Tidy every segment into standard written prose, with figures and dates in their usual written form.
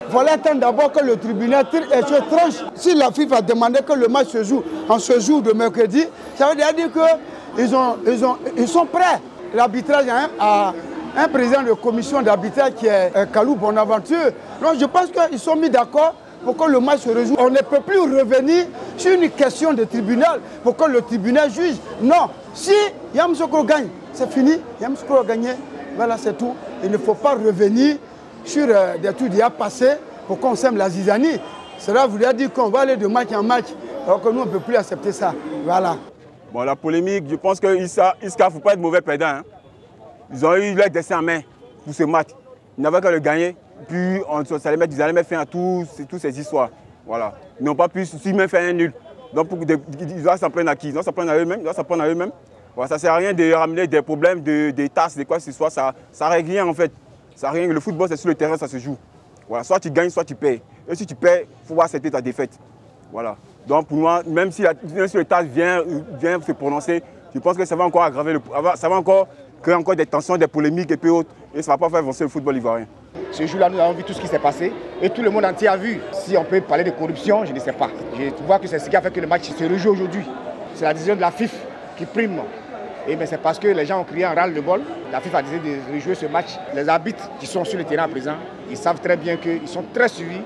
Il fallait attendre d'abord que le tribunal tranche. Si la FIFA a demandé que le match se joue en ce jour de mercredi, ça veut dire qu'ils sont prêts. L'arbitrage a un président de commission d'arbitrage qui est Kalou Bonaventure. Donc je pense qu'ils sont mis d'accord pour que le match se réjoue. On ne peut plus revenir sur une question de tribunal pour que le tribunal juge. Non, si Yamoussoukro gagne, c'est fini. Yamoussoukro a gagné, voilà, c'est tout. Il ne faut pas revenir sur des trucs déjà passés pour qu'on sème la zizanie. Cela voudrait dire qu'on va aller de match en match, alors que nous, on ne peut plus accepter ça. Voilà. Bon, la polémique, je pense que Isca, il ne faut pas être mauvais perdant. Hein. Ils ont eu leur destin en main pour ce match. Ils n'avaient qu'à le gagner, puis ils allaient mettre fin à toutes ces histoires. Voilà. Ils n'ont pas pu même faire un nul. Donc ils doivent s'en prendre à qui? Ils doivent s'en prendre à eux-mêmes. Voilà, ça ne sert à rien de ramener des problèmes, des tasses, de quoi que ce soit. Ça ne règle rien en fait. Ça rien. Le football, c'est sur le terrain, ça se joue. Voilà. Soit tu gagnes, soit tu perds. Et si tu perds, il faut accepter ta défaite. Voilà. Donc pour moi, même si le TAS vient se prononcer, je pense que ça va encore aggraver, ça va encore créer encore des tensions, des polémiques et puis autres. Et ça ne va pas faire avancer le football ivoirien. Ce jour-là, nous avons vu tout ce qui s'est passé et tout le monde entier a vu. Si on peut parler de corruption, je ne sais pas. Je vois que c'est ce qui a fait que le match se rejoue aujourd'hui. C'est la décision de la FIFA qui prime. Et c'est parce que les gens ont crié en ras-le-bol. La FIFA a décidé de rejouer ce match. Les arbitres qui sont sur le terrain à présent, ils savent très bien qu'ils sont très suivis.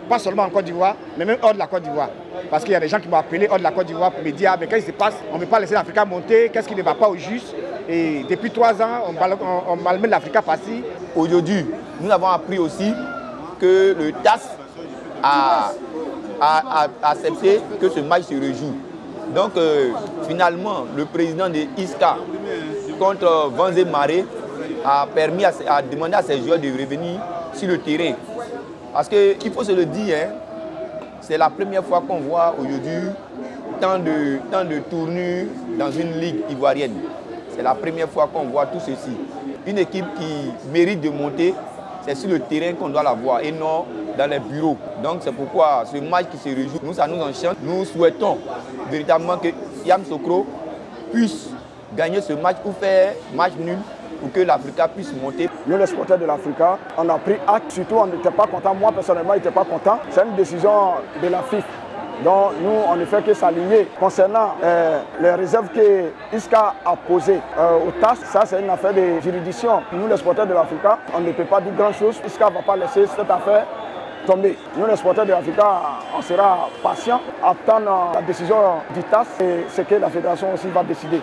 Pas seulement en Côte d'Ivoire, mais même hors de la Côte d'Ivoire. Parce qu'il y a des gens qui m'ont appelé hors de la Côte d'Ivoire pour me dire mais qu'est-ce qui se passe? On ne peut pas laisser l'Afrique monter, qu'est-ce qui ne va pas au juste? Et depuis 3 ans, on malmène l'Afrique par-ci. Aujourd'hui, nous avons appris aussi que le TAS a accepté que ce match se rejoue. Donc finalement, le président de Isca contre Vanzé Maré a demandé à ses joueurs de revenir sur le terrain. Parce qu'il faut se le dire, hein, c'est la première fois qu'on voit aujourd'hui tant de tournures dans une ligue ivoirienne. C'est la première fois qu'on voit tout ceci. Une équipe qui mérite de monter, c'est sur le terrain qu'on doit la voir et non dans les bureaux. Donc c'est pourquoi ce match qui se rejoue, nous, ça nous enchante. Nous souhaitons véritablement que Yamoussoukro puisse gagner ce match ou faire match nul pour que l'Africa puisse monter. Nous, les supporters de l'Africa, on a pris acte. Surtout, on n'était pas content. Moi, personnellement, je n'étais pas content. C'est une décision de la FIFA. Donc, nous, on ne fait que s'aligner. Concernant les réserves que Isca a posées au TAS, ça, c'est une affaire de juridiction. Nous, les supporters de l'Africa, on ne peut pas dire grand-chose. Isca ne va pas laisser cette affaire tomber. Nous, les supporters de l'Africa, on sera patients, attendre la décision du TAS et ce que la fédération aussi va décider.